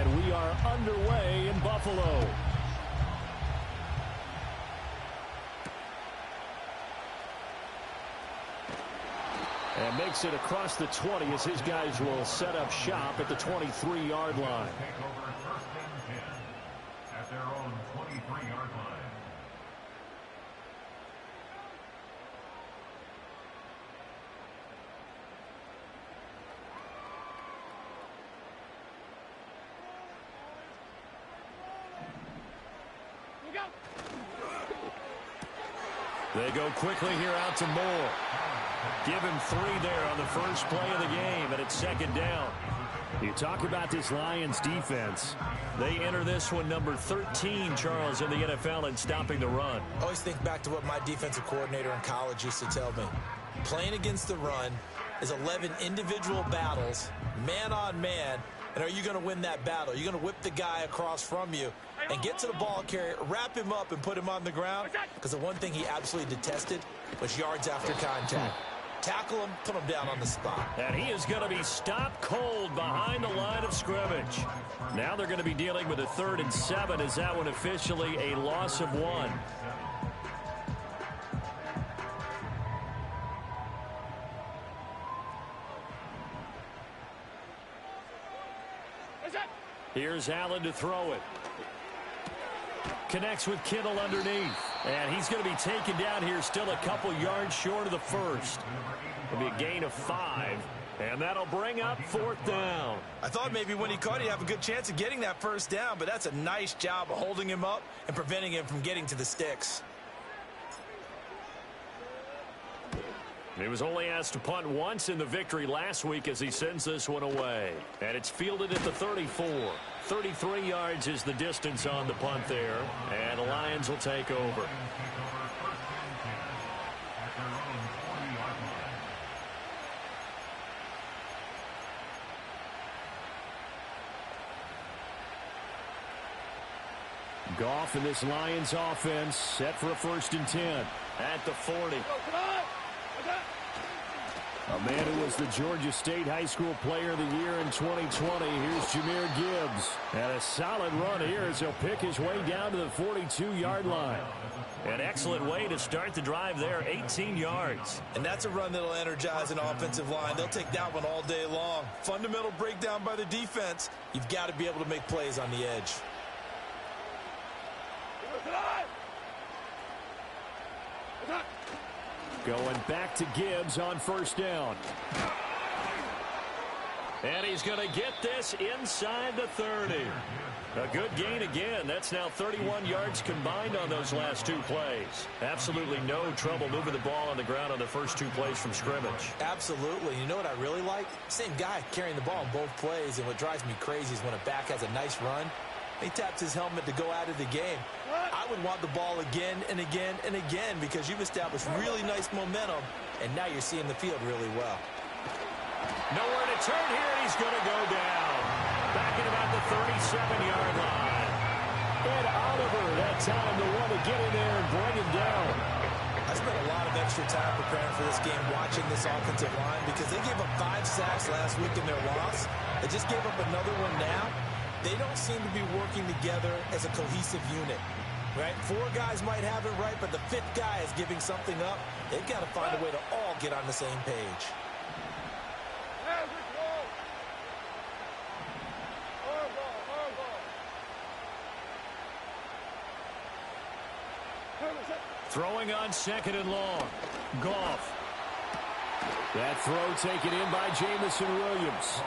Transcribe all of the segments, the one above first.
And we are underway in Buffalo. And makes it across the 20 as his guys will set up shop at the 23-yard line. Take over first and 10 at their own 23-yard line. They go quickly here out to Moore. Give him 3 there on the first play of the game, and it's second down. You talk about this Lions defense. They enter this one number 13, Charles, in the NFL in stopping the run. I always think back to what my defensive coordinator in college used to tell me. Playing against the run is 11 individual battles, man on man, and are you going to win that battle? You're going to whip the guy across from you and get to the ball carrier, wrap him up, and put him on the ground. Because the one thing he absolutely detested was yards after contact. Tackle him, put him down on the spot. And he is going to be stopped cold behind the line of scrimmage. Now they're going to be dealing with a 3rd and 7 as that one officially a loss of 1. Here's Allen to throw it. Connects with Kittle underneath. And he's going to be taken down here still a couple yards short of the first. It'll be a gain of 5. And that'll bring up 4th down. I thought maybe when he caught it, he'd have a good chance of getting that first down, but that's a nice job of holding him up and preventing him from getting to the sticks. He was only asked to punt once in the victory last week as he sends this one away. And it's fielded at the 34. 33 yards is the distance on the punt there. And the Lions will take over. Goff and this Lions offense set for a 1st and 10 at the 40. A man who was the Georgia State High School Player of the Year in 2020. Here's Jahmyr Gibbs. And a solid run here as he'll pick his way down to the 42-yard line. An excellent way to start the drive there, 18 yards. And that's a run that'll energize an offensive line. They'll take that one all day long. Fundamental breakdown by the defense. You've got to be able to make plays on the edge. Going back to Gibbs on 1st down. And he's going to get this inside the 30. A good gain again. That's now 31 yards combined on those last 2 plays. Absolutely no trouble moving the ball on the ground on the first 2 plays from scrimmage. Absolutely. You know what I really like? Same guy carrying the ball in both plays, and what drives me crazy is when a back has a nice run, he taps his helmet to go out of the game. I would want the ball again and again and again because you've established really nice momentum, and now you're seeing the field really well. Nowhere to turn here, and he's going to go down. Back at about the 37-yard line. Ed Oliver, that time the one to get in there and bring him down. I spent a lot of extra time preparing for this game watching this offensive line because they gave up 5 sacks last week in their loss. They just gave up another one now. They don't seem to be working together as a cohesive unit, right? 4 guys might have it right, but the 5th guy is giving something up. They've got to find a way to all get on the same page. Throwing on 2nd and long. Goff. That throw taken in by Jamison Williams.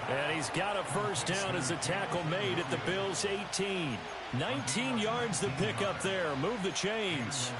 And he's got a first down as the tackle made at the Bills' 18. 19 yards to pick up there. Move the chains.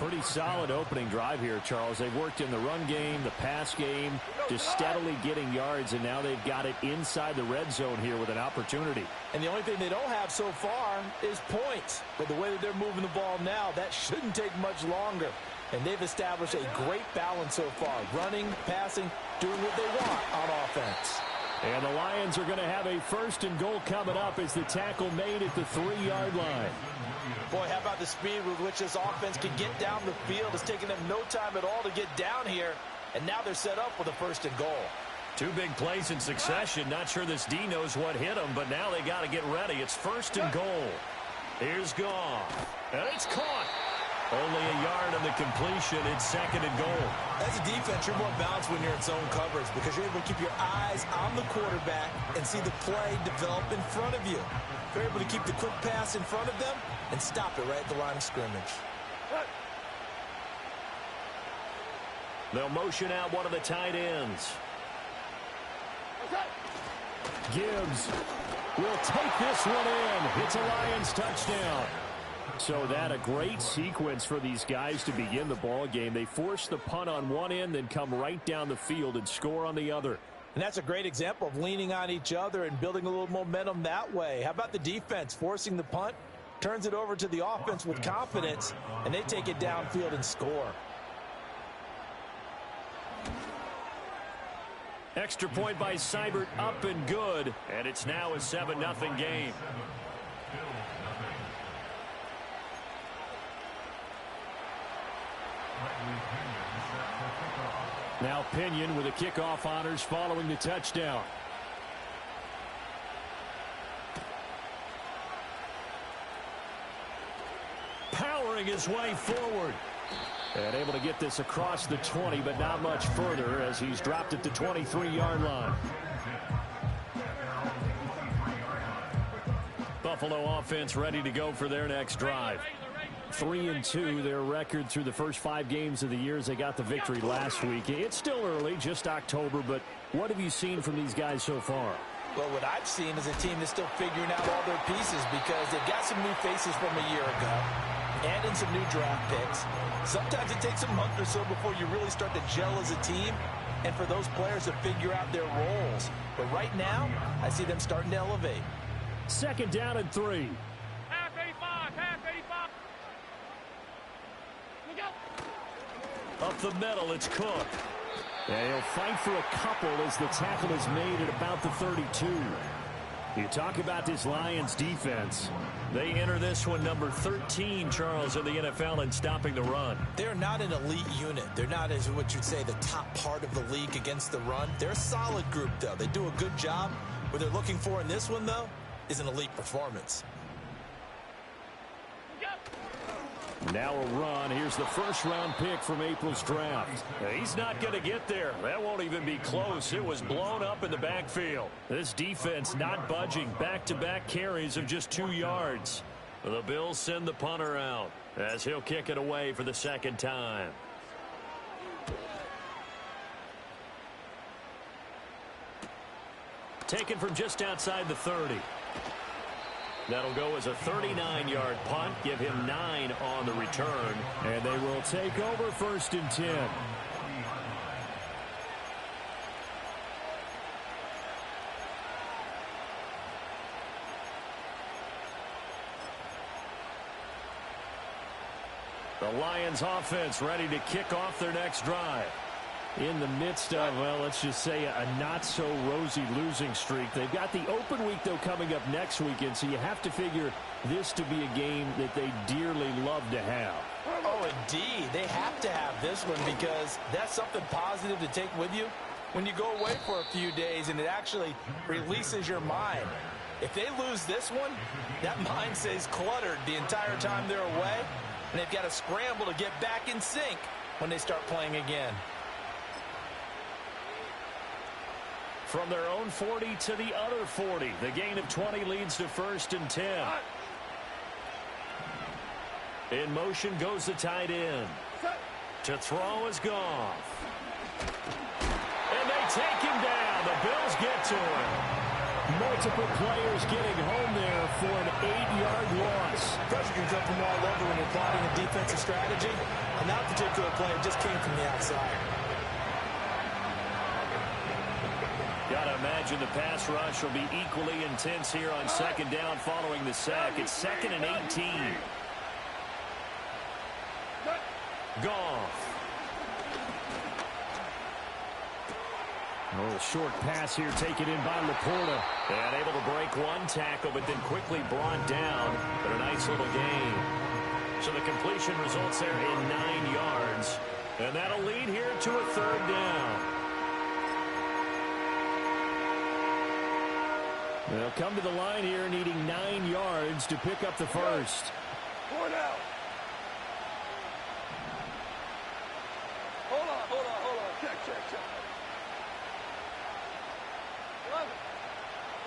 Pretty solid opening drive here, Charles. They've worked in the run game, the pass game, just steadily getting yards, and now they've got it inside the red zone here with an opportunity. And the only thing they don't have so far is points. But the way that they're moving the ball now, that shouldn't take much longer. And they've established a great balance so far. Running, passing, doing what they want on offense. And the Lions are going to have a 1st and goal coming up as the tackle made at the 3-yard line. Boy, how about the speed with which this offense can get down the field? It's taken them no time at all to get down here. And now they're set up with a 1st and goal. Two big plays in succession. Not sure this D knows what hit him, but now they got to get ready. It's 1st and goal. Here's Goff. And it's caught. Only a yard on the completion. It's 2nd and goal. As a defense, you're more balanced when you're in zone coverage because you're able to keep your eyes on the quarterback and see the play develop in front of you. You're able to keep the quick pass in front of them and stop it right at the line of scrimmage. They'll motion out one of the tight ends. Gibbs will take this one in. It's a Lions touchdown. So that a great sequence for these guys to begin the ball game. They force the punt on one end, then come right down the field and score on the other. And that's a great example of leaning on each other and building a little momentum that way. How about the defense forcing the punt, turns it over to the offense with confidence, and they take it downfield and score. Extra point by Seibert, up and good, and it's now a 7-0 game. Now Pinion with the kickoff honors following the touchdown. Powering his way forward. And able to get this across the 20, but not much further as he's dropped it to 23-yard line. Buffalo offense ready to go for their next drive. 3-2, their record through the first 5 games of the year as they got the victory last week. It's still early, just October, but what have you seen from these guys so far? Well, what I've seen is a team that's still figuring out all their pieces because they've got some new faces from a year ago and in some new draft picks. Sometimes it takes a month or so before you really start to gel as a team and for those players to figure out their roles. But right now, I see them starting to elevate. 2nd down and 3. Half 85, half 85. Up the middle, it's Cook. And he'll fight for a couple as the tackle is made at about the 32. You talk about this Lions defense. They enter this one number 13, Charles, in the NFL in stopping the run. They're not an elite unit. They're not, as what you'd say, the top part of the league against the run. They're a solid group, though. They do a good job. What they're looking for in this one, though, is an elite performance. Now a run. Here's the first-round pick from April's draft. He's not going to get there. That won't even be close. It was blown up in the backfield. This defense not budging. Back-to-back carries of just 2 yards. The Bills send the punter out as he'll kick it away for the 2nd time. Taken from just outside the 30. That'll go as a 39-yard punt, give him 9 on the return, and they will take over 1st and 10. The Lions offense ready to kick off their next drive. In the midst of, well, let's just say a not-so-rosy losing streak. They've got the open week, though, coming up next weekend, so you have to figure this to be a game that they dearly love to have. Oh, indeed. They have to have this one because that's something positive to take with you when you go away for a few days, and it actually releases your mind. If they lose this one, that mind stays cluttered the entire time they're away, and they've got to scramble to get back in sync when they start playing again. From their own 40 to the other 40. The gain of 20 leads to 1st and 10. In motion goes the tight end. To throw is Goff. And they take him down. The Bills get to him. Multiple players getting home there for an 8-yard loss. Pressure can come from all over when you're plotting a defensive strategy. And that particular play just came from the outside. Got to imagine the pass rush will be equally intense here on 2nd down following the sack. It's 2nd and 18. Goff. A little short pass here taken in by Laporta. And able to break one tackle, but then quickly brought down. But a nice little gain. So the completion results there in 9 yards. And that'll lead here to a 3rd down. They'll come to the line here needing 9 yards to pick up the first. 4 now. Hold on. Check.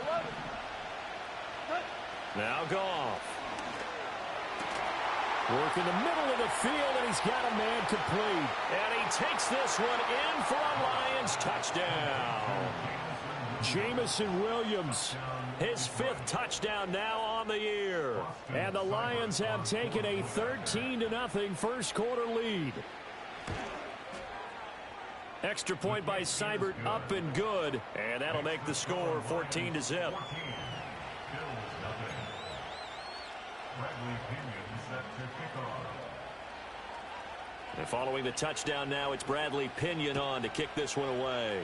11. Now Goff. Work in the middle of the field, and he's got a man complete. And he takes this one in for a Lions touchdown. Jamison Williams, his 5th touchdown now on the year. And the Lions have taken a 13-0 first quarter lead. Extra point by Seibert, up and good. And that'll make the score 14-0. And following the touchdown now, it's Bradley Pinion on to kick this one away.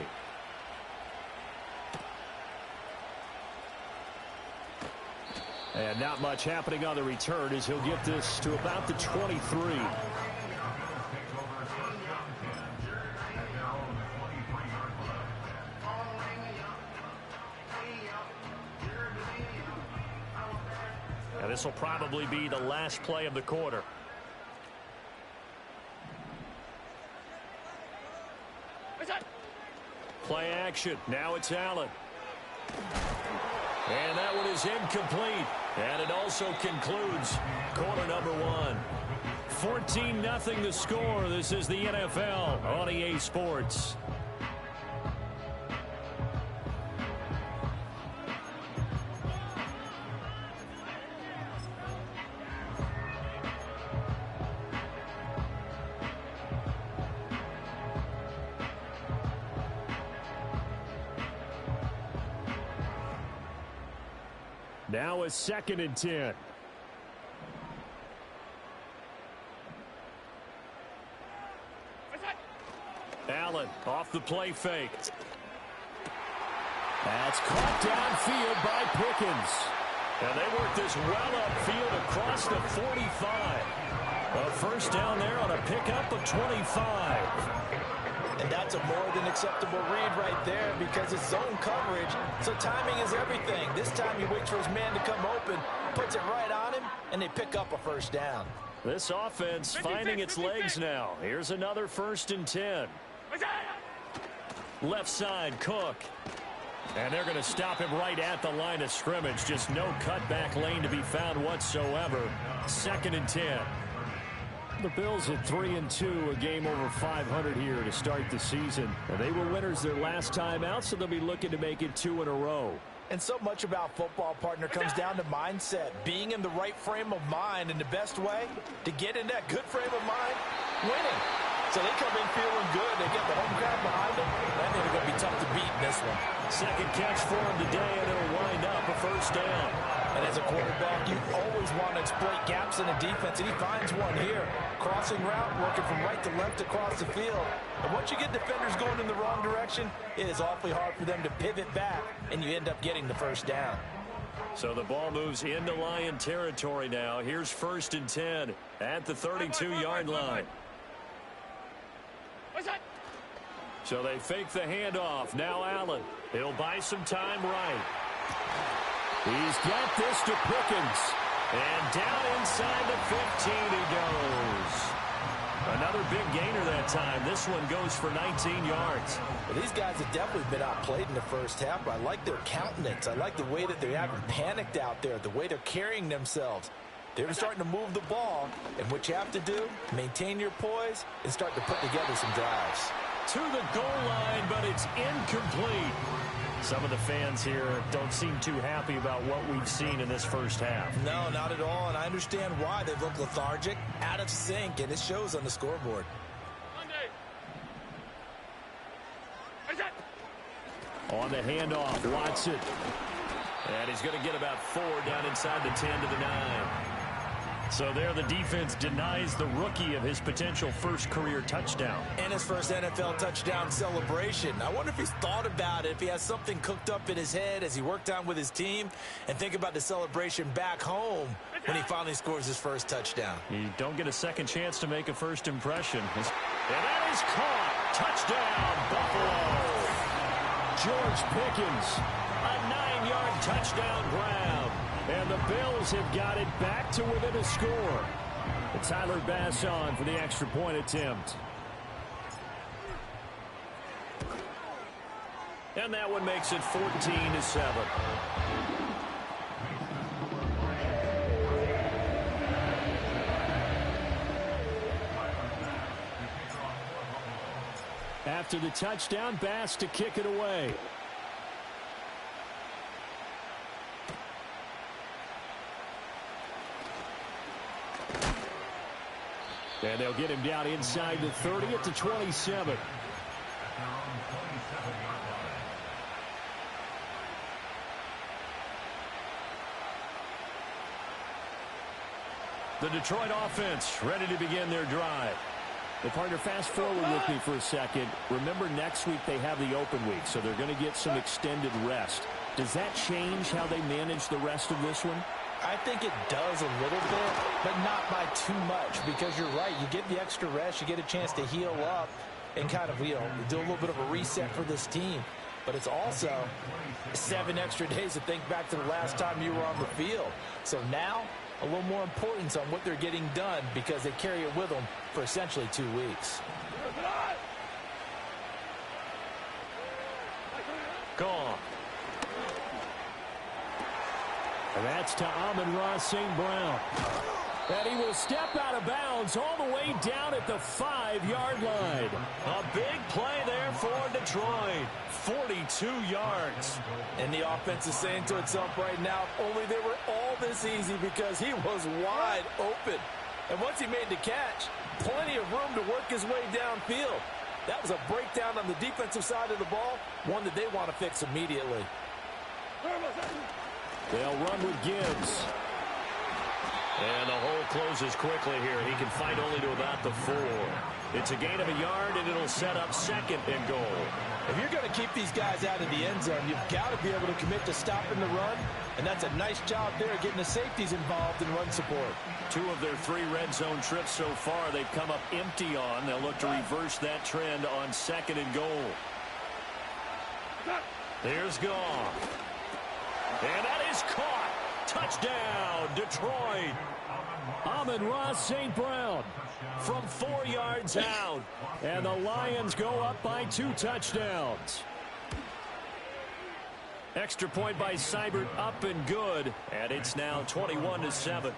And not much happening on the return as he'll get this to about the 23. And this will probably be the last play of the quarter. Play action. Now it's Allen. And that one is incomplete. And it also concludes quarter number 1. 14-0 the score. This is the NFL on EA Sports. Now a 2nd and 10. Allen off the play fake. That's caught downfield by Pickens. And they work this well upfield across the 45. A first down there on a pickup of 25. And that's a more than acceptable read right there because it's zone coverage, so timing is everything. This time he waits for his man to come open, puts it right on him, and they pick up a first down. This offense finding its legs now. Here's another 1st and 10. Left side, Cook. And they're going to stop him right at the line of scrimmage. Just no cutback lane to be found whatsoever. 2nd and 10. The Bills at 3-2, a game over 500 here to start the season. And they were winners their last time out, so they'll be looking to make it 2 in a row. And so much about football, partner, comes down to mindset. Being in the right frame of mind, and the best way to get in that good frame of mind, winning. So they come in feeling good. They get the home crowd behind them. I think they're going to be tough to beat in this one. 2nd catch for him today, and it'll wind up a first down. And as a quarterback, you always want to exploit gaps in the defense, and he finds one here. Crossing route, working from right to left across the field. And once you get defenders going in the wrong direction, it is awfully hard for them to pivot back, and you end up getting the first down. So the ball moves into Lion territory now. Here's 1st and 10 at the 32-yard line. So they fake the handoff. Now Allen. He'll buy some time right. He's got this to Pickens. And down inside the 15 he goes. Another big gainer that time. This one goes for 19 yards. Well, these guys have definitely been outplayed in the first half, but I like their countenance. I like the way that they haven't panicked out there, the way they're carrying themselves. They're starting to move the ball, and what you have to do, maintain your poise and start to put together some drives. To the goal line, but it's incomplete. Some of the fans here don't seem too happy about what we've seen in this first half. No, not at all, and I understand why. They look lethargic, out of sync, and it shows on the scoreboard. On the handoff, Watson. And he's going to get about 4 down inside the 10 to the 9. So there the defense denies the rookie of his potential first career touchdown. And his first NFL touchdown celebration. I wonder if he's thought about it, if he has something cooked up in his head as he worked on with his team, and think about the celebration back home when he finally scores his first touchdown. You don't get a second chance to make a first impression. And that is caught. Touchdown, Buffalo. George Pickens A 9-yard touchdown grab. And the Bills have got it back to within a score. Tyler Bass on for the extra point attempt. And that one makes it 14-7. After the touchdown, Bass to kick it away. And they'll get him down inside the 30 at the 27. The Detroit offense ready to begin their drive. Well, partner, fast forward with me for a second. Remember, next week they have the open week, so they're going to get some extended rest. Does that change how they manage the rest of this one? I think it does a little bit, but not by too much, because you're right. You get the extra rest, you get a chance to heal up and kind of, do a little bit of a reset for this team. But it's also 7 extra days to think back to the last time you were on the field. So now, a little more importance on what they're getting done because they carry it with them for essentially 2 weeks. Gone. And that's to Amon-Ra St. Brown. And he will step out of bounds all the way down at the 5-yard line. A big play there for Detroit. 42 yards. And the offense is saying to itself right now, only they were all this easy because he was wide open. And once he made the catch, plenty of room to work his way downfield. That was a breakdown on the defensive side of the ball, one that they want to fix immediately. They'll run with Gibbs. And the hole closes quickly here. He can fight only to about the 4. It's a gain of a yard, and it'll set up 2nd and goal. If you're going to keep these guys out of the end zone, you've got to be able to commit to stopping the run, and that's a nice job there getting the safeties involved in run support. 2 of their 3 red zone trips so far they've come up empty on. They'll look to reverse that trend on 2nd and goal. There's Goff. And that is caught. Touchdown, Detroit. Amon-Ra St. Brown from 4 yards out. And the Lions go up by 2 touchdowns. Extra point by Seibert up and good. And it's now 21-7.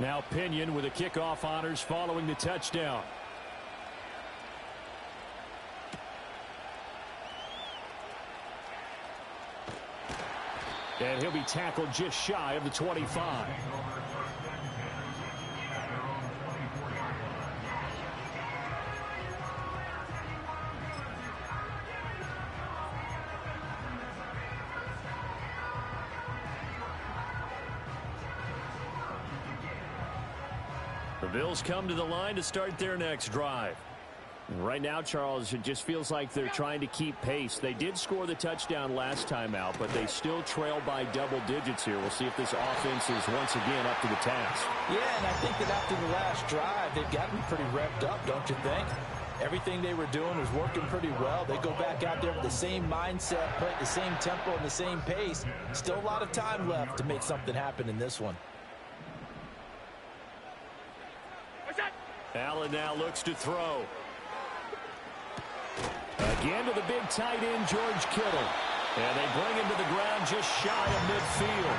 Now Pinion with the kickoff honors following the touchdown. And he'll be tackled just shy of the 25. The Bills come to the line to start their next drive. Right now, Charles, it just feels like they're trying to keep pace. They did score the touchdown last time out, but they still trail by double digits here. We'll see if this offense is once again up to the task. Yeah, and I think that after the last drive, they've gotten pretty revved up, don't you think? Everything they were doing was working pretty well. They go back out there with the same mindset, play at the same tempo and the same pace. Still a lot of time left to make something happen in this one. Allen now looks to throw. Again to the big tight end, George Kittle. And they bring him to the ground just shy of midfield.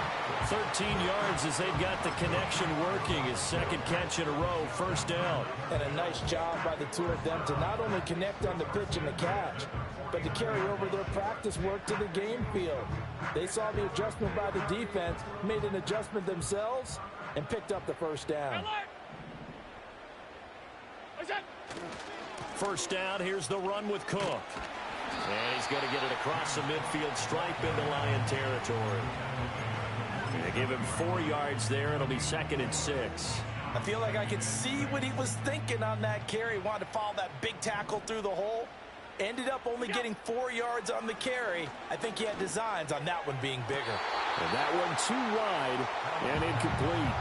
13 yards as they've got the connection working. His 2nd catch in a row, 1st down. And a nice job by the 2 of them to not only connect on the pitch and the catch, but to carry over their practice work to the game field. They saw the adjustment by the defense, made an adjustment themselves, and picked up the 1st down. 1st down, here's the run with Cook. And he's going to get it across the midfield stripe into Lion territory. They give him 4 yards there. It'll be 2nd and 6. I feel like I could see what he was thinking on that carry. He wanted to follow that big tackle through the hole. Ended up only getting 4 yards on the carry. I think he had designs on that one being bigger. And that one too wide and incomplete.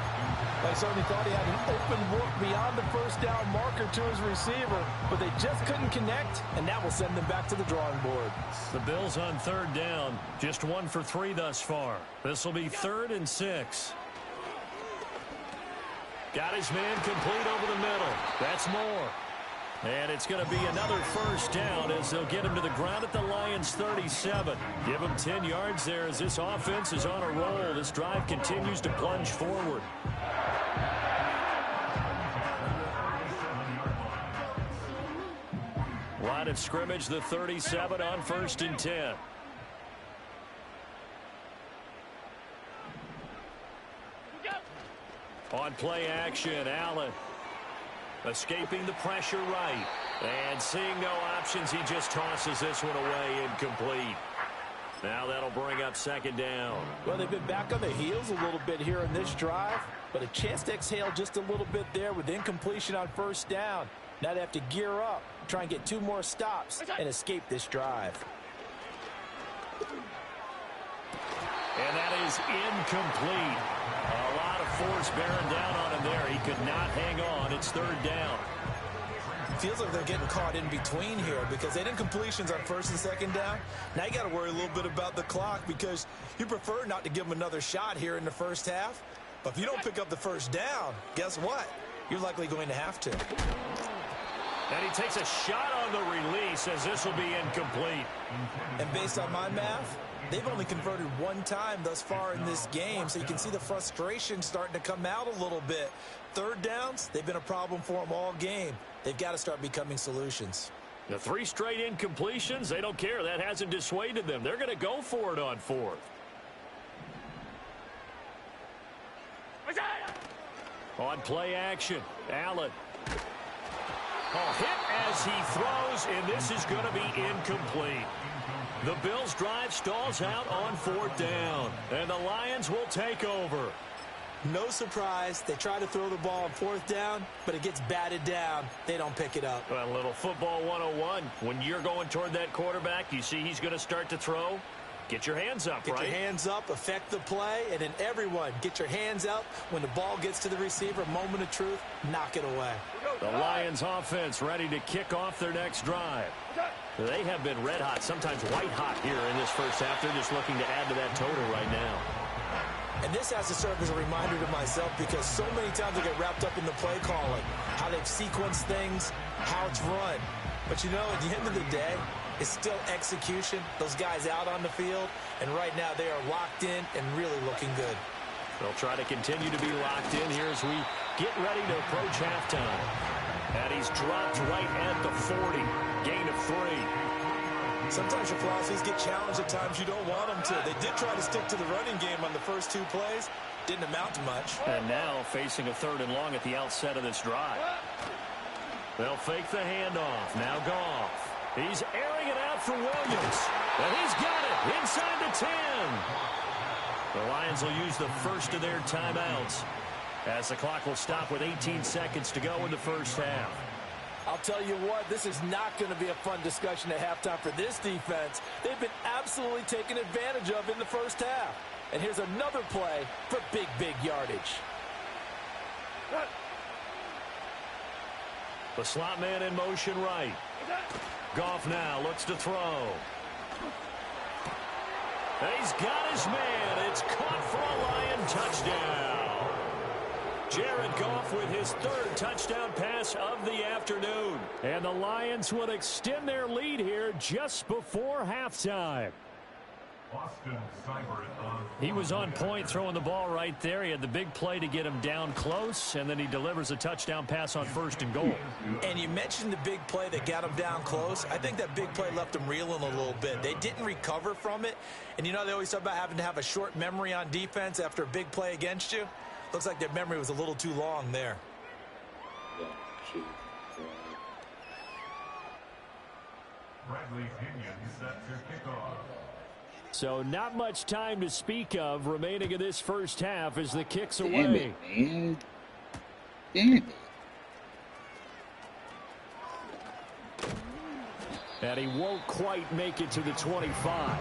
I certainly thought he had an open look beyond the first down marker to his receiver, but they just couldn't connect, and that will send them back to the drawing board. The Bills on third down, just 1 for 3 thus far. This will be 3rd and 6. Got his man complete over the middle. That's more. And it's going to be another first down as they'll get him to the ground at the Lions' 37. Give him 10 yards there as this offense is on a roll. This drive continues to plunge forward. Line of scrimmage, the 37 on 1st and 10. On play action, Allen. Escaping the pressure right. And seeing no options, he just tosses this one away incomplete. Now that'll bring up 2nd down. Well, they've been back on the heels a little bit here in this drive, but a chance to exhale just a little bit there with incompletion on 1st down. Now they have to gear up, try and get 2 more stops, and escape this drive. And that is incomplete. A lot of force bearing down on him there. He could not hang on. It's 3rd down. Feels like they're getting caught in between here because they did incompletions on 1st and 2nd down. Now you got to worry a little bit about the clock because you prefer not to give them another shot here in the first half. But if you don't pick up the 1st down, guess what? You're likely going to have to. And he takes a shot on the release as this will be incomplete. And based on my math, they've only converted 1 time thus far in this game, so you can see the frustration starting to come out a little bit. 3rd downs, they've been a problem for them all game. They've got to start becoming solutions. The 3 straight incompletions, they don't care. That hasn't dissuaded them. They're going to go for it on 4th. On play action, Allen. Hit as he throws, and this is going to be incomplete. The Bills' drive stalls out on 4th down, and the Lions will take over. No surprise, they try to throw the ball on 4th down, but it gets batted down. They don't pick it up. Well, a little football 101. When you're going toward that quarterback, you see he's going to start to throw. Get your hands up, right? Get your hands up, affect the play, and then everyone get your hands up when the ball gets to the receiver. Moment of truth, knock it away. The Lions offense ready to kick off their next drive. They have been red hot, sometimes white hot here in this first half. They're just looking to add to that total right now. And this has to serve as a reminder to myself because so many times I get wrapped up in the play calling, how they've sequenced things, how it's run. But, you know, at the end of the day, it's still execution. Those guys out on the field, and right now they are locked in and really looking good. They'll try to continue to be locked in here as we get ready to approach halftime. And he's dropped right at the 40. Gain of 3. Sometimes your philosophies get challenged at times you don't want them to. They did try to stick to the running game on the first 2 plays. Didn't amount to much. And now facing a 3rd and long at the outset of this drive. They'll fake the handoff. Now Goff. He's airing it out for Williams. And he's got it inside the 10. The Lions will use the first of their timeouts as the clock will stop with 18 seconds to go in the first half. I'll tell you what, this is not going to be a fun discussion at halftime for this defense. They've been absolutely taken advantage of in the first half. And here's another play for big, big yardage. The slot man in motion right. Goff now looks to throw. He's got his man. It's caught for a Lion touchdown. Jared Goff with his 3rd touchdown pass of the afternoon. And the Lions would extend their lead here just before halftime. He was on point throwing the ball right there. He had the big play to get him down close, and then he delivers a touchdown pass on 1st and goal. And you mentioned the big play that got him down close. I think that big play left him reeling a little bit. They didn't recover from it. And you know they always talk about having to have a short memory on defense after a big play against you. Looks like their memory was a little too long there. Bradley Pinion set to kick off. So not much time to speak of remaining in this first half as the kick's away. Damn it, man. Damn it. And he won't quite make it to the 25.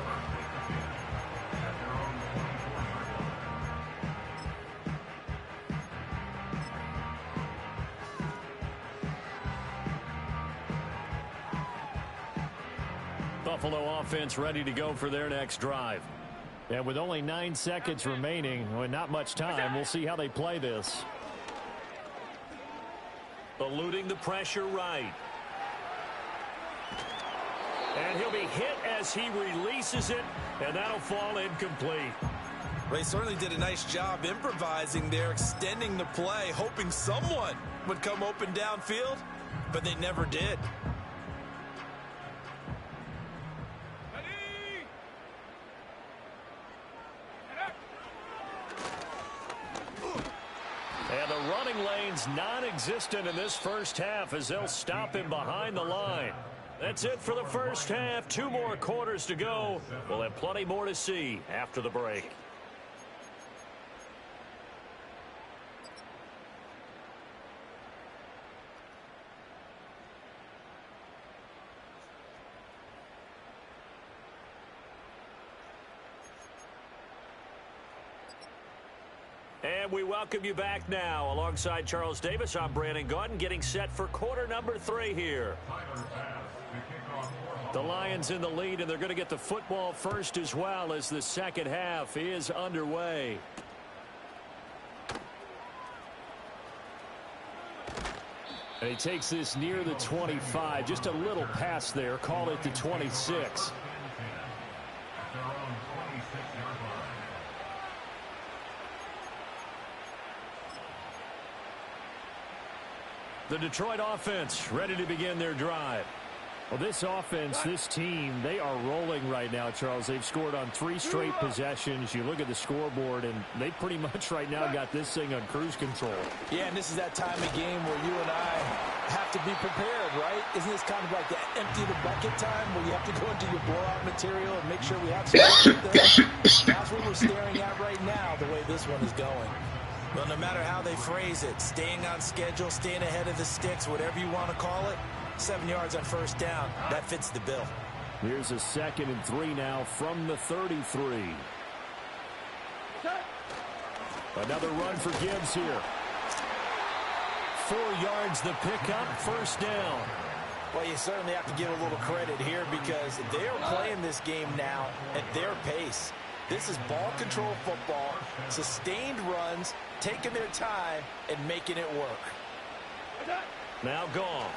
Buffalo offense ready to go for their next drive. And with only 9 seconds remaining, well, not much time, we'll see how they play this. Eluding the pressure right. And he'll be hit as he releases it, and that'll fall incomplete. They certainly did a nice job improvising there, extending the play, hoping someone would come open downfield, but they never did. And the running lane's non-existent in this first half as they'll stop him behind the line. That's it for the first half. 2 more quarters to go. We'll have plenty more to see after the break. And we welcome you back now. Alongside Charles Davis, I'm Brandon Gaudin, getting set for quarter number 3 here. The Lions in the lead, and they're going to get the football first as well as the second half is underway. And he takes this near the 25, just a little pass there, call it the 26. The Detroit offense ready to begin their drive. Well, this offense, this team, they are rolling right now, Charles. They've scored on 3 straight possessions. You look at the scoreboard, and they pretty much right now got this thing on cruise control. Yeah, and this is that time of game where you and I have to be prepared, right? Isn't this kind of like the empty the bucket time where you have to go into your blowout material and make sure we have some there? That's what we're staring at right now, the way this one is going. Well, no matter how they phrase it, staying on schedule, staying ahead of the sticks, whatever you want to call it, 7 yards on first down, that fits the bill. Here's a 2nd and 3 now from the 33. Another run for Gibbs here. 4 yards the pickup, first down. Well, you certainly have to give a little credit here because they're playing this game now at their pace. This is ball control football, sustained runs, taking their time and making it work. Now gone.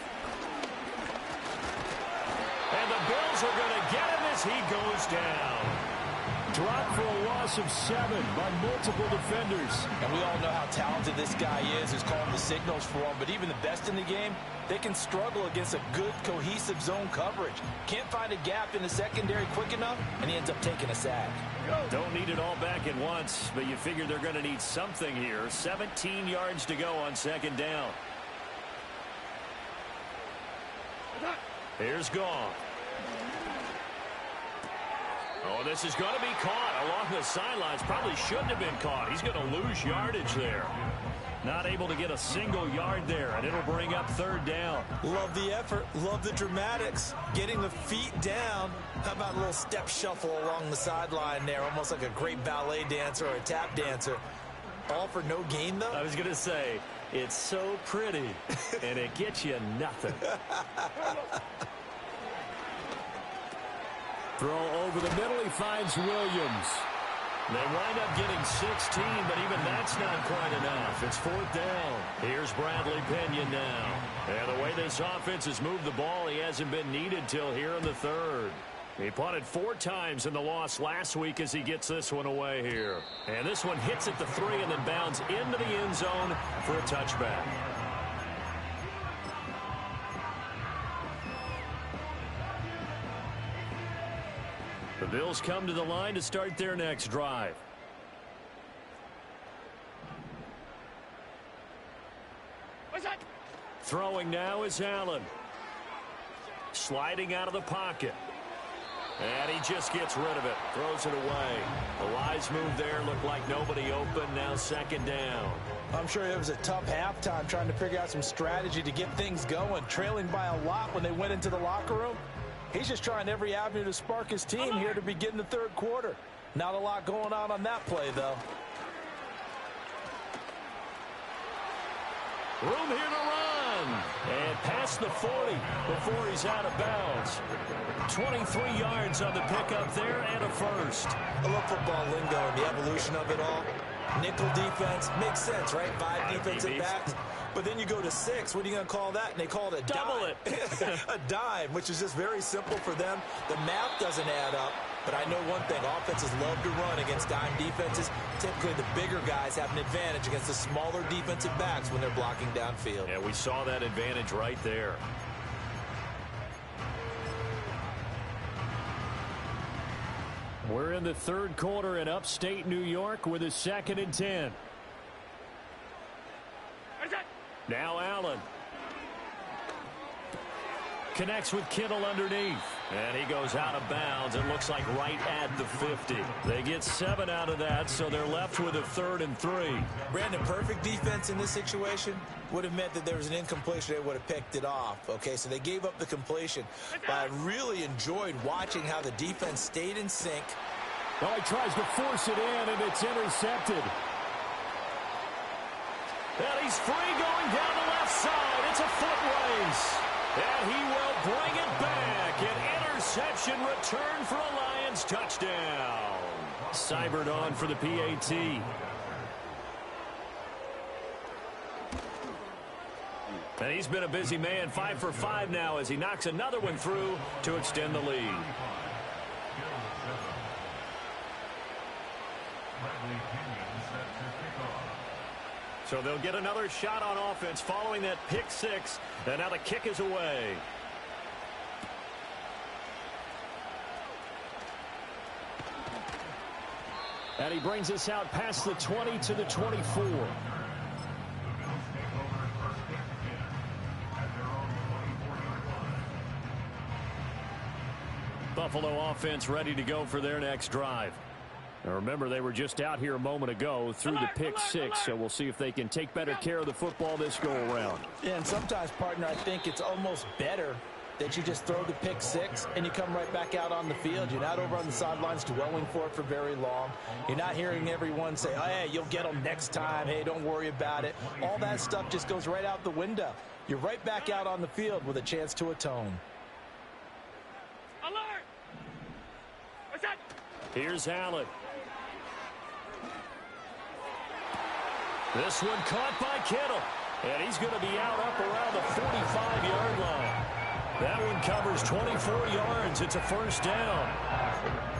And the Bills are going to get him as he goes down. Dropped for a loss of 7 by multiple defenders. And we all know how talented this guy is who's calling the signals for him. But even the best in the game, they can struggle against a good, cohesive zone coverage. Can't find a gap in the secondary quick enough, and he ends up taking a sack. Don't need it all back at once, but you figure they're going to need something here. 17 yards to go on 2nd down. Here's Gone. Oh, this is going to be caught along the sidelines. Probably shouldn't have been caught. He's going to lose yardage there. Not able to get a single yard there, and it'll bring up 3rd down. Love the effort. Love the dramatics. Getting the feet down. How about a little step shuffle along the sideline there, almost like a great ballet dancer or a tap dancer. All for no gain, though? I was going to say, it's so pretty, and it gets you nothing. Throw over the middle, he finds Williams. They wind up getting 16, but even that's not quite enough. It's 4th down. Here's Bradley Pinion now. And the way this offense has moved the ball, he hasn't been needed till here in the 3rd. He punted 4 times in the loss last week as he gets this one away here. And this one hits at the 3 and then bounds into the end zone for a touchback. The Bills come to the line to start their next drive. Throwing now is Allen. Sliding out of the pocket. And he just gets rid of it. Throws it away. The Lions move there. Looked like nobody open. Now 2nd down. I'm sure it was a tough halftime trying to figure out some strategy to get things going. Trailing by a lot when they went into the locker room. He's just trying every avenue to spark his team here to begin the third quarter. Not a lot going on that play, though. Room here to run. And past the 40 before he's out of bounds. 23 yards on the pickup there and a first. I love football lingo and the evolution of it all. Nickel defense makes sense, right? 5 defensive backs. But then you go to 6. What are you going to call that? And they call it a double dime. it. A dime, which is just very simple for them. The math doesn't add up. But I know one thing. Offenses love to run against dime defenses. Typically, the bigger guys have an advantage against the smaller defensive backs when they're blocking downfield. Yeah, we saw that advantage right there. We're in the third quarter in upstate New York with a 2nd and 10. Now Allen. Connects with Kittle underneath. And he goes out of bounds. It looks like right at the 50. They get 7 out of that, so they're left with a 3rd and 3. Brandon, perfect defense in this situation would have meant that there was an incompletion. They would have picked it off. Okay, so they gave up the completion. But I really enjoyed watching how the defense stayed in sync. Oh, he tries to force it in, and it's intercepted. And he's free going down the left side. It's a foot race. And he will bring it back. An interception return for a Lions touchdown. Seibert on for the PAT. And he's been a busy man, 5 for 5 now as he knocks another one through to extend the lead. So they'll get another shot on offense following that pick 6. And now the kick is away. And he brings us out past the 20 to the 24. Buffalo offense ready to go for their next drive. Now remember, they were just out here a moment ago through the pick 6, so we'll see if they can take better care of the football this go-around. Yeah, and sometimes, partner, I think it's almost better that you just throw the pick 6 and you come right back out on the field. You're not over on the sidelines dwelling for it for very long. You're not hearing everyone say, oh, hey, you'll get them next time. Hey, don't worry about it. All that stuff just goes right out the window. You're right back out on the field with a chance to atone. Alert! What's that? Here's Allen. This one caught by Kittle. And he's going to be out up around the 45-yard line. That one covers 24 yards. It's a first down.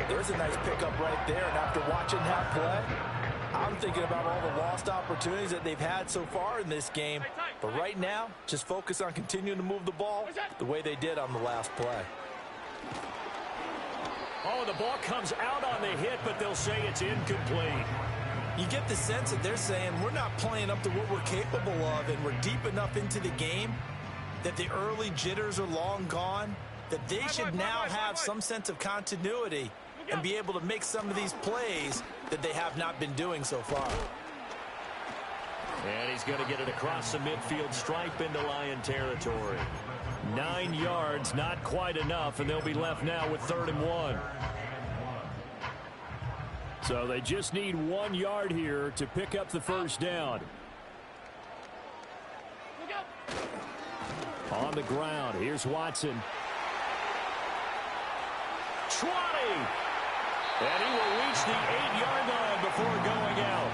There's a nice pickup right there. And after watching that play, I'm thinking about all the lost opportunities that they've had so far in this game. But right now, just focus on continuing to move the ball the way they did on the last play. Oh, the ball comes out on the hit, but they'll say it's incomplete. You get the sense that they're saying we're not playing up to what we're capable of, and we're deep enough into the game that the early jitters are long gone, that they should now have some sense of continuity and be able to make some of these plays that they have not been doing so far. And he's going to get it across the midfield stripe into Lion territory. 9 yards, not quite enough, and they'll be left now with 3rd and 1. So they just need 1 yard here to pick up the first down. On the ground, here's Watson. 20! And he will reach the 8-yard line before going out.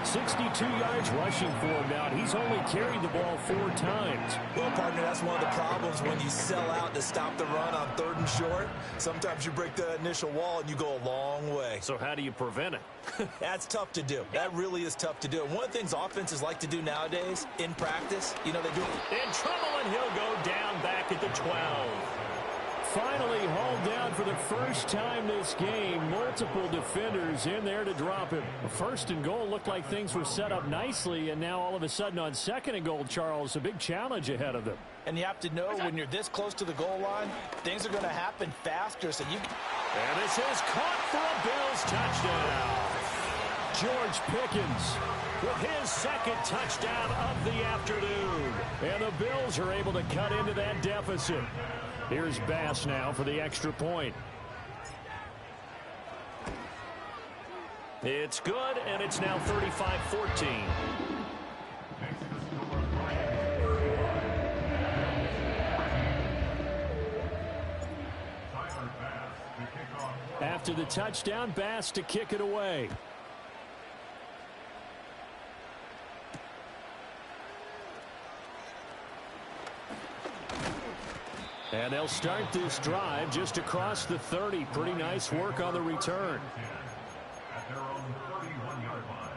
62 yards rushing for him now. He's only carried the ball 4 times. Well, partner, that's one of the problems when you sell out to stop the run on 3rd and short. Sometimes you break the initial wall and you go a long way. So how do you prevent it? That's tough to do. That really is tough to do. And one of the things offenses like to do nowadays in practice, you know, they do it. In trouble, and he'll go down back at the 12. Finally hauled down for the first time this game. Multiple defenders in there to drop him. 1st and goal looked like things were set up nicely, and now all of a sudden on 2nd and goal, Charles, a big challenge ahead of them. And you have to know when you're this close to the goal line, things are going to happen faster. So you. And this is caught for a Bills touchdown. George Pickens with his second touchdown of the afternoon. And the Bills are able to cut into that deficit. Here's Bass now for the extra point. It's good, and it's now 35-14. After the touchdown, Bass to kick it away. And they'll start this drive just across the 30. Pretty nice work on the return. At their own 31-yard line.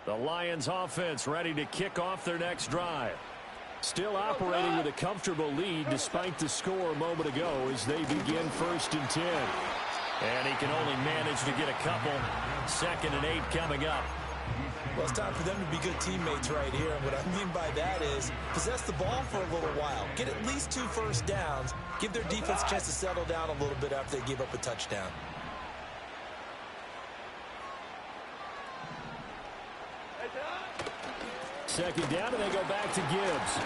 The Lions offense ready to kick off their next drive. Still operating with a comfortable lead despite the score a moment ago as they begin 1st and 10. And he can only manage to get a couple. 2nd and 8 coming up. Well, it's time for them to be good teammates right here. And what I mean by that is possess the ball for a little while. Get at least 2 first downs. Give their defense a chance to settle down a little bit after they give up a touchdown. Second down, and they go back to Gibbs.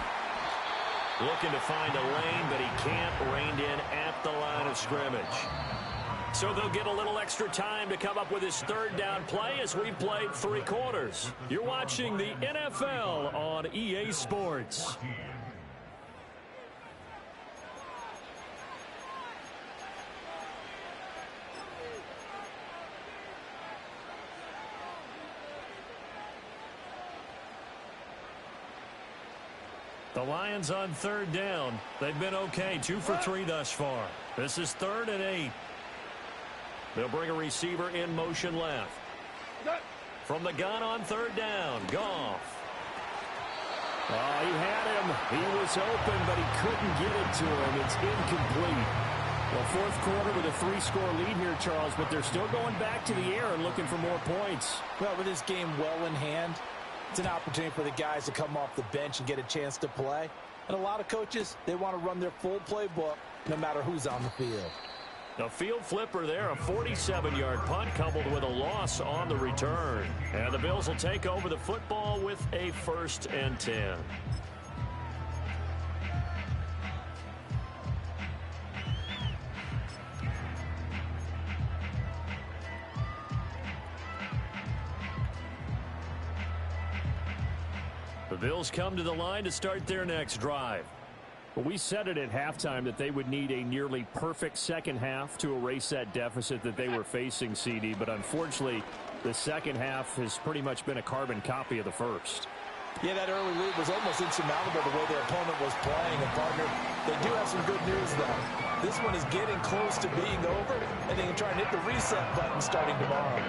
Looking to find a lane, but he can't. Reined in at the line of scrimmage. So they'll get a little extra time to come up with his 3rd down play as we've played 3 quarters. You're watching the NFL on EA Sports. The Lions on 3rd down. They've been okay, 2 for 3 thus far. This is 3rd and 8. They'll bring a receiver in motion left. From the gun on 3rd down, Goff. Oh, he had him. He was open, but he couldn't get it to him. It's incomplete. Well, 4th quarter with a 3-score lead here, Charles, but they're still going back to the air and looking for more points. Well, with this game well in hand, it's an opportunity for the guys to come off the bench and get a chance to play. And a lot of coaches, they want to run their full playbook no matter who's on the field. A field flipper there, a 47-yard punt coupled with a loss on the return. And the Bills will take over the football with a 1st and 10. The Bills come to the line to start their next drive. Well, we said it at halftime that they would need a nearly perfect second half to erase that deficit that they were facing, CD. But unfortunately, the second half has pretty much been a carbon copy of the first. Yeah, that early lead was almost insurmountable the way their opponent was playing. And, partner, they do have some good news, though. This one is getting close to being over, and they can try and hit the reset button starting tomorrow.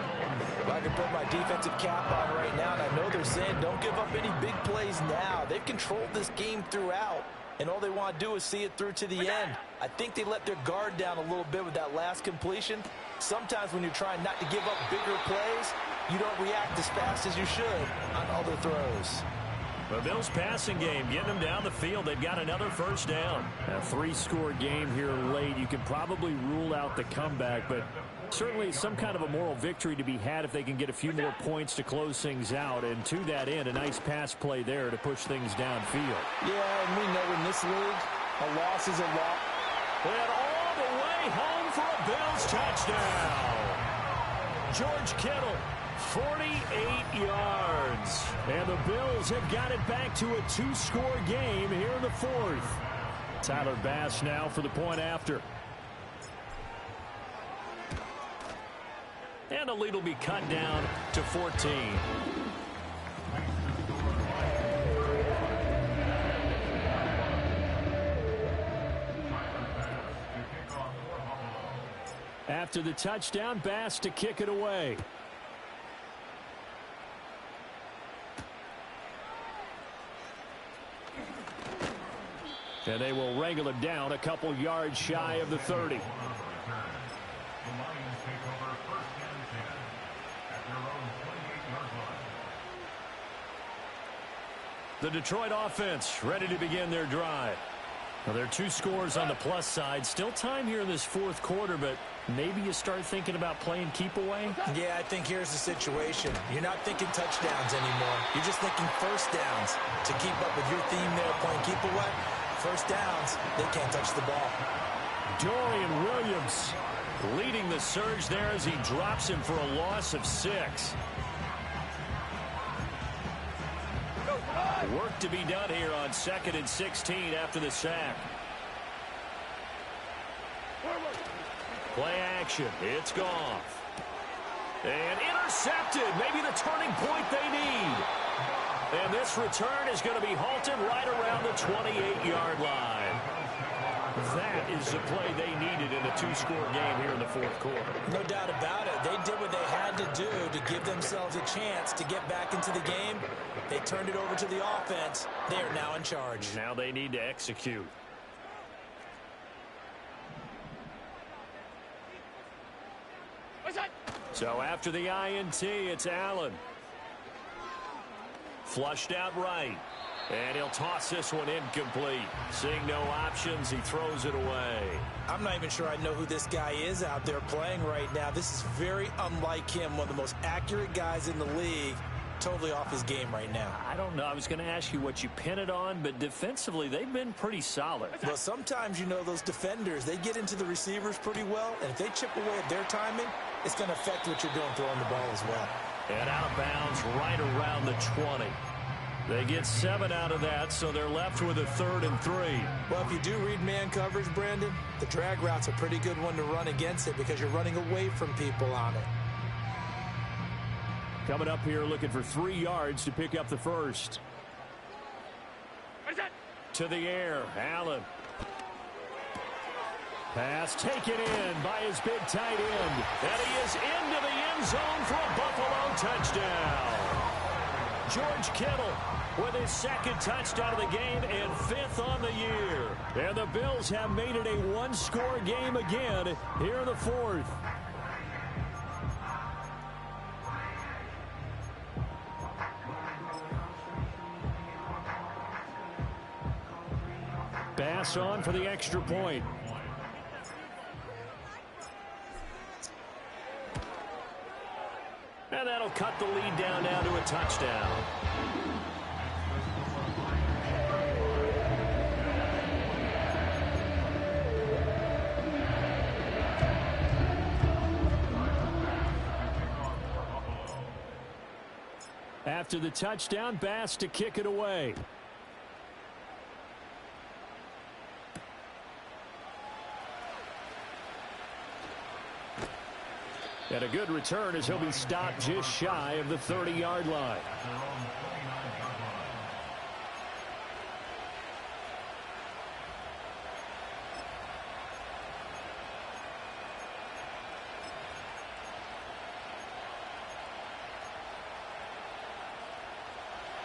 I can put my defensive cap on right now, and I know they're saying don't give up any big plays now. They've controlled this game throughout, and all they want to do is see it through to the end. I think they let their guard down a little bit with that last completion. Sometimes when you're trying not to give up bigger plays, you don't react as fast as you should on other throws. The Bills passing game, getting them down the field. They've got another 1st down. A 3-score game here late. You can probably rule out the comeback, but certainly some kind of a moral victory to be had if they can get a few more points to close things out. And to that end, a nice pass play there to push things downfield. Yeah, and we know in this league, a loss is a loss. And all the way home for a Bills touchdown. George Kittle, 48 yards. And the Bills have got it back to a 2-score game here in the 4th. Tyler Bass now for the point after. And the lead will be cut down to 14. After the touchdown, Bass to kick it away. And they will wrangle it down a couple yards shy of the 30. The Lions take over 1st and 10 at their own 28-yard line. The Detroit offense ready to begin their drive. Well, there are two scores on the plus side. Still time here in this fourth quarter, but maybe you start thinking about playing keep away? Yeah, I think here's the situation. You're not thinking touchdowns anymore. You're just thinking first downs. To keep up with your theme there, playing keep away, first downs, they can't touch the ball. Dorian Williams leading the surge there as he drops him for a loss of 6. Work to be done here on 2nd and 16 after the sack. Play action. It's gone. And intercepted. Maybe the turning point they need. And this return is going to be halted right around the 28-yard line. That is the play they needed in a 2-score game here in the fourth quarter. No doubt about it. They did what they had to do to give themselves a chance to get back into the game. They turned it over to the offense. They are now in charge. Now they need to execute. So after the INT, it's Allen. Flushed out right. And he'll toss this one incomplete. Seeing no options, he throws it away. I'm not even sure I know who this guy is out there playing right now. This is very unlike him, one of the most accurate guys in the league. Totally off his game right now. I don't know. I was going to ask you what you pin it on, but defensively, they've been pretty solid. Well, sometimes, you know, those defenders, they get into the receivers pretty well, and if they chip away at their timing, it's going to affect what you're doing throwing the ball as well. And out of bounds right around the 20. They get 7 out of that, so they're left with a 3rd and 3. Well, if you do read man coverage, Brandon, the drag route's a pretty good one to run against it because you're running away from people on it. Coming up here looking for 3 yards to pick up the first. To the air, Allen. Pass taken in by his big tight end. And he is into the end zone for a Buffalo touchdown. George Kittle with his 2nd touchdown of the game and 5th on the year. And the Bills have made it a 1-score game again here in the 4th. Pass on for the extra point. And that'll cut the lead down now to a touchdown. After the touchdown, Bass to kick it away. And a good return as he'll be stopped just shy of the 30-yard line.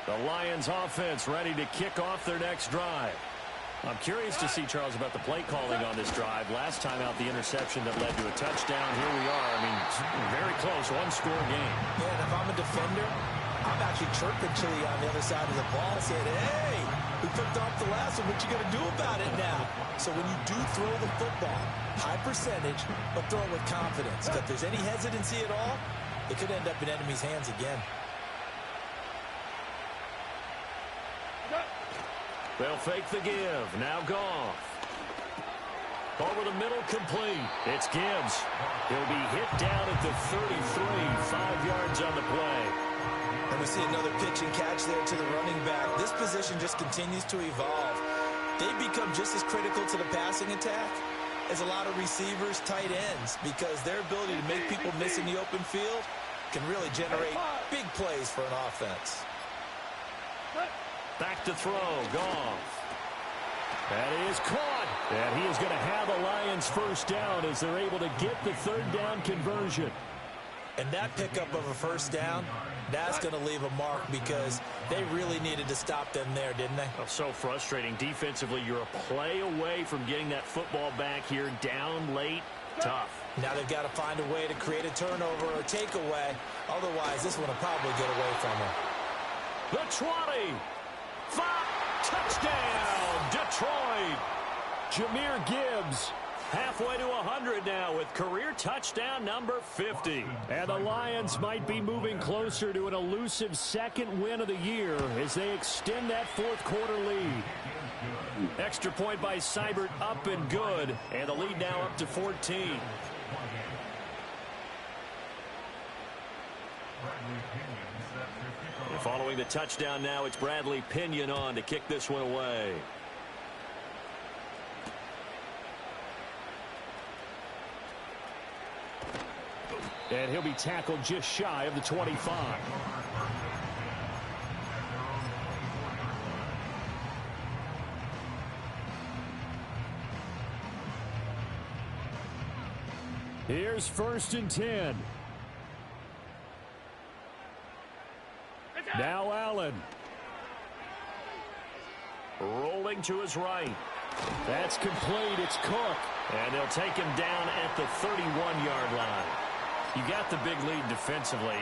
The Lions offense ready to kick off their next drive. I'm curious to see, Charles, about the play calling on this drive. Last time out, the interception that led to a touchdown. Here we are. I mean, very close, 1-score game. Yeah, and if I'm a defender, I'm actually chirping Chili on the other side of the ball, saying, hey, we picked off the last one. What you going to do about it now? So when you do throw the football, high percentage, but throw it with confidence. If there's any hesitancy at all, it could end up in enemy's hands again. They'll fake the give. Now Goff. Over the middle, complete. It's Gibbs. He'll be hit down at the 33, 5 yards on the play. And we see another pitch and catch there to the running back. This position just continues to evolve. They become just as critical to the passing attack as a lot of receivers, tight ends, because their ability to make people miss in the open field can really generate big plays for an offense. Back to throw, Goff. That is caught. And he is going to have the Lions first down as they're able to get the 3rd down conversion. And that pickup of a first down, that's going to leave a mark because they really needed to stop them there, didn't they? Oh, so frustrating. Defensively, you're a play away from getting that football back here, down late. Tough. Now they've got to find a way to create a turnover or takeaway. Otherwise, this one will probably get away from them. The 20. 5. Touchdown, Detroit. Jahmyr Gibbs. Halfway to 100 now with career touchdown number 50. And the Lions might be moving closer to an elusive second win of the year as they extend that fourth quarter lead. Extra point by Seibert up and good. And the lead now up to 14. And following the touchdown now, it's Bradley Pinion on to kick this one away. And he'll be tackled just shy of the 25. Here's 1st and 10. Now Allen. Rolling to his right. That's complete. It's Cook. And they'll take him down at the 31-yard line. You got the big lead defensively.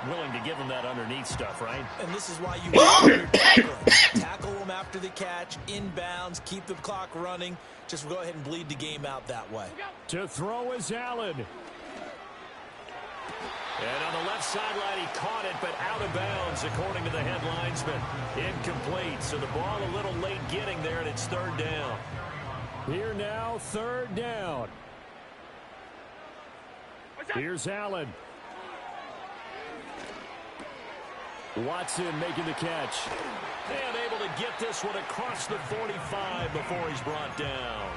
Willing to give him that underneath stuff, right? And this is why you tackle them after the catch, inbounds, keep the clock running. Just go ahead and bleed the game out that way. To throw is Allen. And on the left sideline, he caught it, but out of bounds, according to the head linesman. Incomplete, so the ball a little late getting there, and it's 3rd down. Here now, 3rd down. Here's Allen. Watson making the catch. And able to get this one across the 45 before he's brought down.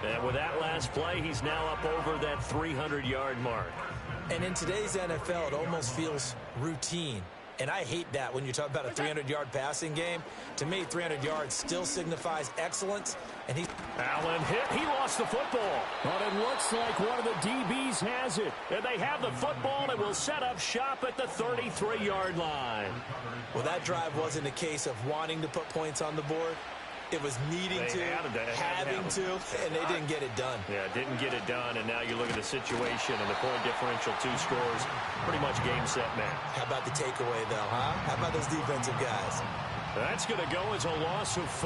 And with that last play, he's now up over that 300-yard mark. And in today's NFL, it almost feels routine. And I hate that when you talk about a 300-yard passing game. To me, 300 yards still signifies excellence. And Allen hit. He lost the football. But it looks like one of the DBs has it. And they have the football and will set up shop at the 33-yard line. Well, that drive wasn't a case of wanting to put points on the board. It was needing to, having to, and they didn't get it done. Yeah, didn't get it done, and now you look at the situation and the point differential, 2 scores, pretty much game, set, match. How about the takeaway, though, huh? How about those defensive guys? That's going to go as a loss of 4.